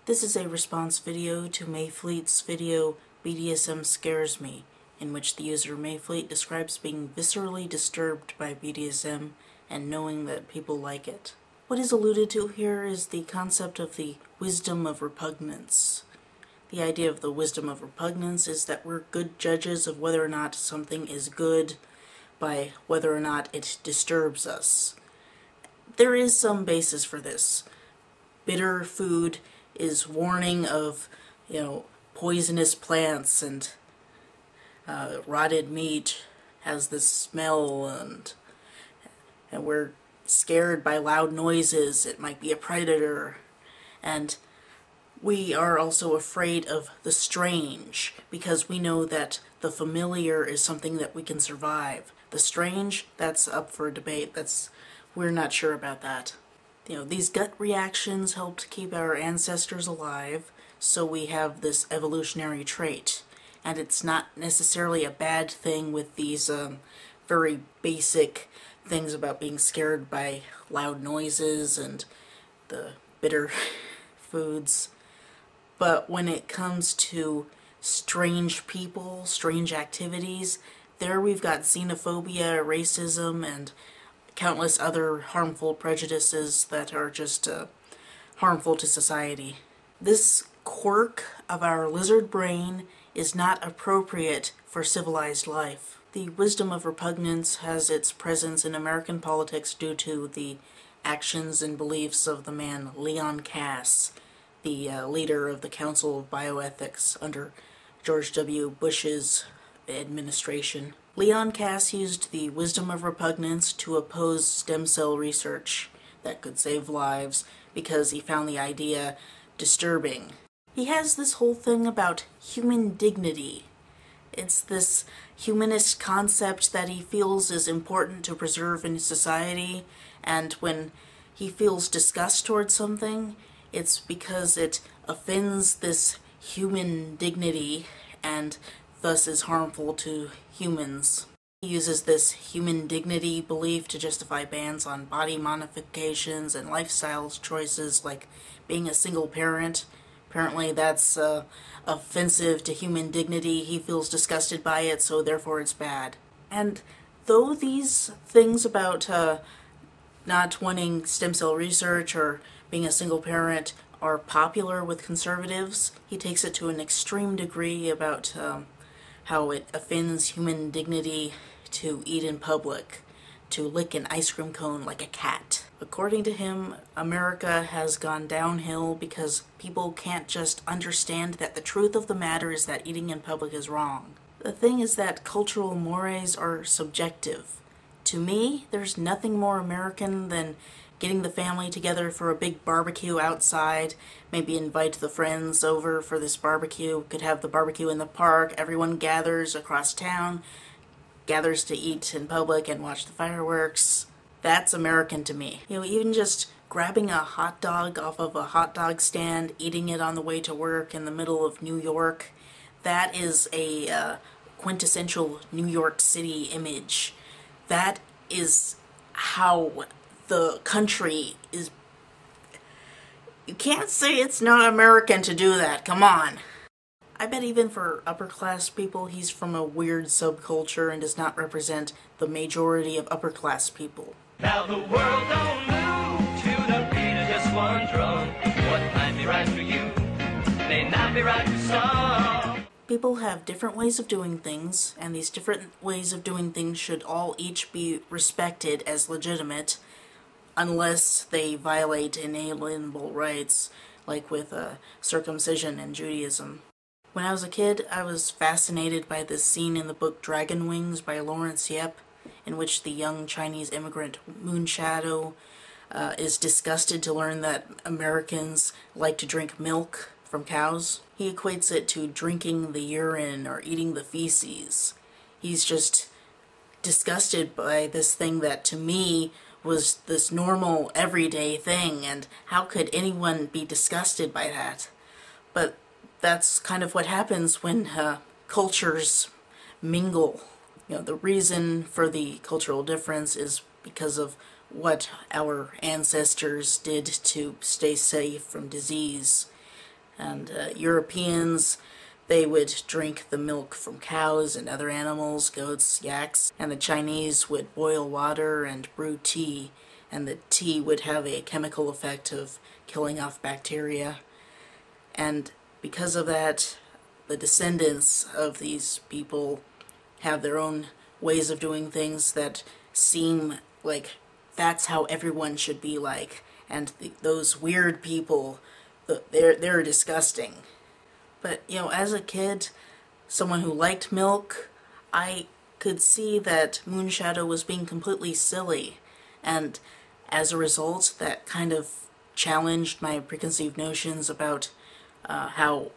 This is a response video to Mayfleet's video BDSM Scares Me, in which the user Mayfleet describes being viscerally disturbed by BDSM and knowing that people like it. What is alluded to here is the concept of the wisdom of repugnance. The idea of the wisdom of repugnance is that we're good judges of whether or not something is good by whether or not it disturbs us. There is some basis for this. Bitter food is warning of, poisonous plants, and rotted meat has this smell, and we're scared by loud noises. It might be a predator. And we are also afraid of the strange because we know that the familiar is something that we can survive. The strange, that's up for debate. We're not sure about that. These gut reactions helped keep our ancestors alive, so we have this evolutionary trait. And it's not necessarily a bad thing with these very basic things about being scared by loud noises and the bitter foods. But when it comes to strange people, strange activities, there we've got xenophobia, racism, and countless other harmful prejudices that are just harmful to society. This quirk of our lizard brain is not appropriate for civilized life. The wisdom of repugnance has its presence in American politics due to the actions and beliefs of the man Leon Kass, the leader of the Council of Bioethics under George W. Bush's administration. Leon Kass used the wisdom of repugnance to oppose stem cell research that could save lives because he found the idea disturbing. He has this whole thing about human dignity. It's this humanist concept that he feels is important to preserve in society, and when he feels disgust towards something, it's because it offends this human dignity and thus is harmful to humans. He uses this human dignity belief to justify bans on body modifications and lifestyle choices like being a single parent. Apparently that's offensive to human dignity. He feels disgusted by it, so therefore it's bad. And though these things about not wanting stem cell research or being a single parent are popular with conservatives, he takes it to an extreme degree about how it offends human dignity to eat in public, to lick an ice cream cone like a cat. According to him, America has gone downhill because people can't just understand that the truth of the matter is that eating in public is wrong. The thing is that cultural mores are subjective. To me, there's nothing more American than getting the family together for a big barbecue outside, maybe invite the friends over for this barbecue. Could have the barbecue in the park, everyone gathers across town, gathers to eat in public and watch the fireworks. That's American to me. Even just grabbing a hot dog off of a hot dog stand, eating it on the way to work in the middle of New York, that is a quintessential New York City image. That is how the country is. You can't say it's not American to do that, come on. I bet even for upper class people, he's from a weird subculture and does not represent the majority of upper class people. Now the world don't move to the beat of just one drum. What might be right for you may not be right for some. People have different ways of doing things, and these different ways of doing things should all each be respected as legitimate, unless they violate inalienable rights, like with circumcision in Judaism. When I was a kid, I was fascinated by this scene in the book Dragon Wings by Lawrence Yep, in which the young Chinese immigrant Moonshadow is disgusted to learn that Americans like to drink milk from cows. He equates it to drinking the urine or eating the feces. He's just disgusted by this thing that to me was this normal everyday thing, and how could anyone be disgusted by that? But that's kind of what happens when cultures mingle. The reason for the cultural difference is because of what our ancestors did to stay safe from disease. And Europeans, they would drink the milk from cows and other animals, goats, yaks, and the Chinese would boil water and brew tea, and the tea would have a chemical effect of killing off bacteria. And because of that, the descendants of these people have their own ways of doing things that seem like that's how everyone should be like. And those weird people, they're disgusting. But, as a kid, someone who liked milk, I could see that Moonshadow was being completely silly. And as a result, that kind of challenged my preconceived notions about how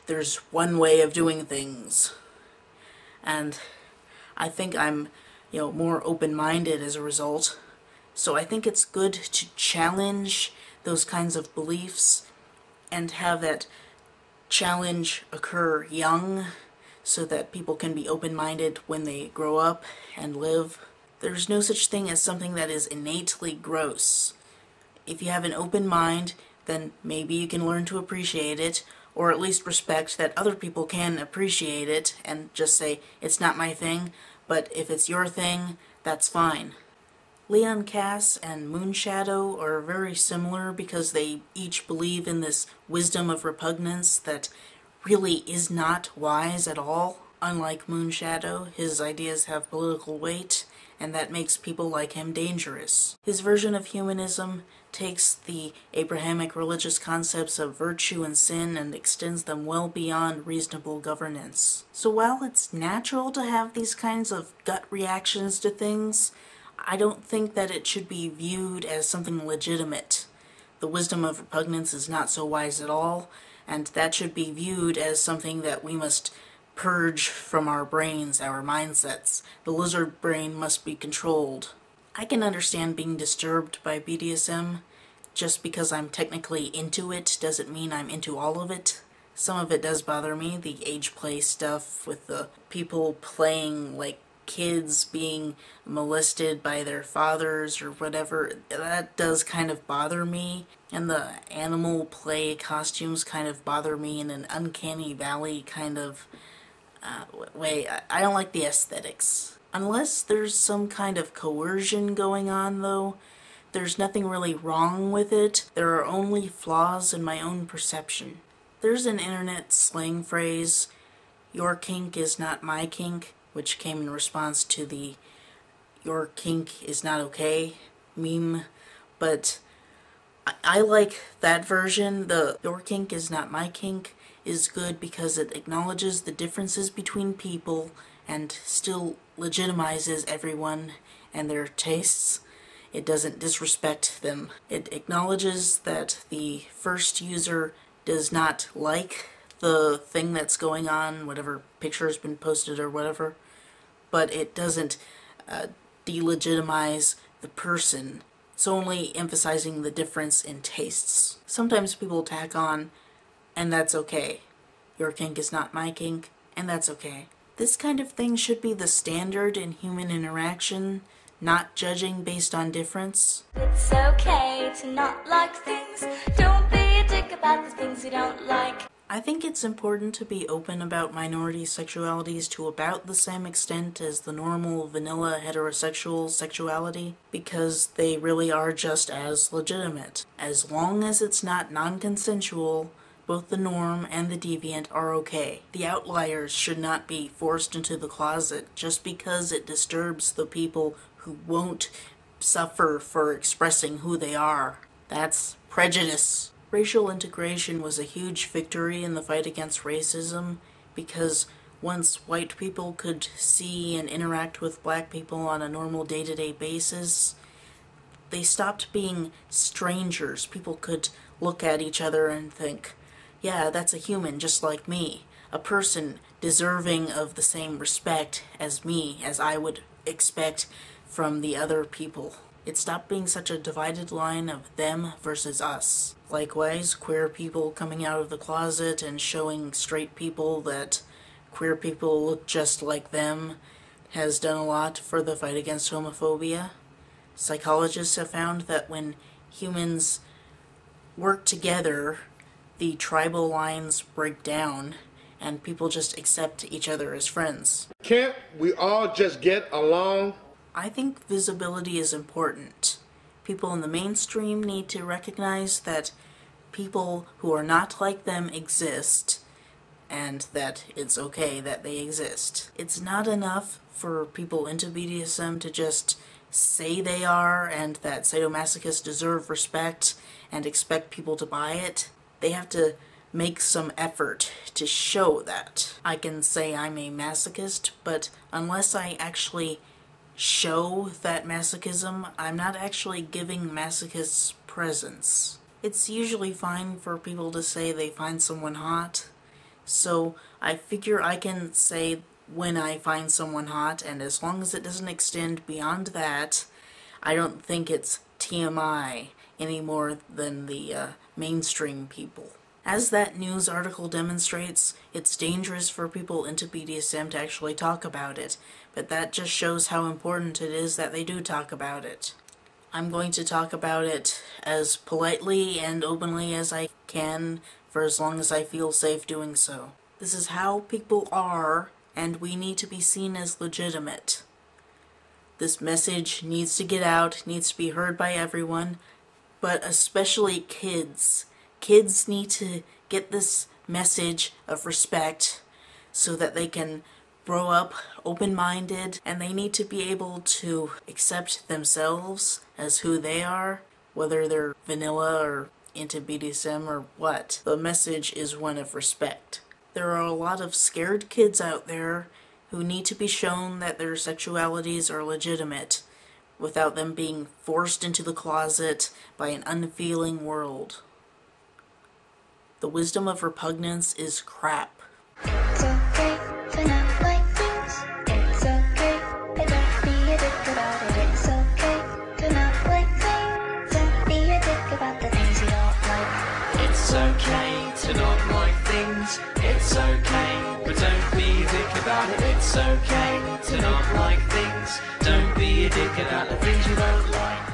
there's one way of doing things. And I think I'm, more open-minded as a result. So I think it's good to challenge those kinds of beliefs and have that challenge occur young so that people can be open-minded when they grow up and live. There's no such thing as something that is innately gross. If you have an open mind, then maybe you can learn to appreciate it, or at least respect that other people can appreciate it and just say, it's not my thing, but if it's your thing, that's fine. Leon Kass and Moonshadow are very similar because they each believe in this wisdom of repugnance that really is not wise at all. Unlike Moonshadow, his ideas have political weight, and that makes people like him dangerous. His version of humanism takes the Abrahamic religious concepts of virtue and sin and extends them well beyond reasonable governance. So while it's natural to have these kinds of gut reactions to things, I don't think that it should be viewed as something legitimate. The wisdom of repugnance is not so wise at all, and that should be viewed as something that we must purge from our brains, our mindsets. The lizard brain must be controlled. I can understand being disturbed by BDSM. Just because I'm technically into it doesn't mean I'm into all of it. Some of it does bother me, the age play stuff with the people playing like kids being molested by their fathers or whatever. That does kind of bother me. And the animal play costumes kind of bother me in an uncanny valley kind of way. I don't like the aesthetics. Unless there's some kind of coercion going on, though, there's nothing really wrong with it. There are only flaws in my own perception. There's an internet slang phrase, "Your kink is not my kink," which came in response to the "your kink is not okay" meme, but I like that version. The "your kink is not my kink" is good because it acknowledges the differences between people and still legitimizes everyone and their tastes. It doesn't disrespect them. It acknowledges that the first user does not like the thing that's going on, whatever picture has been posted or whatever, but it doesn't delegitimize the person. It's only emphasizing the difference in tastes. Sometimes people tack on, and that's okay. Your kink is not my kink, and that's okay. This kind of thing should be the standard in human interaction, not judging based on difference. It's okay to not like things. Don't be a dick about the things you don't like. I think it's important to be open about minority sexualities to about the same extent as the normal vanilla heterosexual sexuality, because they really are just as legitimate. As long as it's not non-consensual, both the norm and the deviant are okay. The outliers should not be forced into the closet just because it disturbs the people who won't suffer for expressing who they are. That's prejudice. Racial integration was a huge victory in the fight against racism because once white people could see and interact with black people on a normal day-to-day basis, they stopped being strangers. People could look at each other and think, yeah, that's a human just like me, a person deserving of the same respect as me, as I would expect from the other people. It stopped being such a divided line of them versus us. Likewise, queer people coming out of the closet and showing straight people that queer people look just like them has done a lot for the fight against homophobia. Psychologists have found that when humans work together, the tribal lines break down and people just accept each other as friends. Can't we all just get along? I think visibility is important. People in the mainstream need to recognize that people who are not like them exist, and that it's okay that they exist. It's not enough for people into BDSM to just say they are and that sadomasochists deserve respect and expect people to buy it. They have to make some effort to show that. I can say I'm a masochist, but unless I actually show that masochism, I'm not actually giving masochists presents. It's usually fine for people to say they find someone hot, so I figure I can say when I find someone hot, and as long as it doesn't extend beyond that, I don't think it's TMI any more than the mainstream people. As that news article demonstrates, it's dangerous for people into BDSM to actually talk about it, but that just shows how important it is that they do talk about it. I'm going to talk about it as politely and openly as I can for as long as I feel safe doing so. This is how people are, and we need to be seen as legitimate. This message needs to get out, needs to be heard by everyone, but especially kids. Kids need to get this message of respect so that they can grow up open-minded, and they need to be able to accept themselves as who they are, whether they're vanilla or into BDSM or what. The message is one of respect. There are a lot of scared kids out there who need to be shown that their sexualities are legitimate without them being forced into the closet by an unfeeling world. The wisdom of repugnance is crap. It's okay to not like things. It's okay, but don't be a dick about it. It's okay to not like things. Don't be a dick about the things you don't like. It's okay to not like things. It's okay, but don't be a dick about it. It's okay to not like things. Don't be a dick about the things you don't like.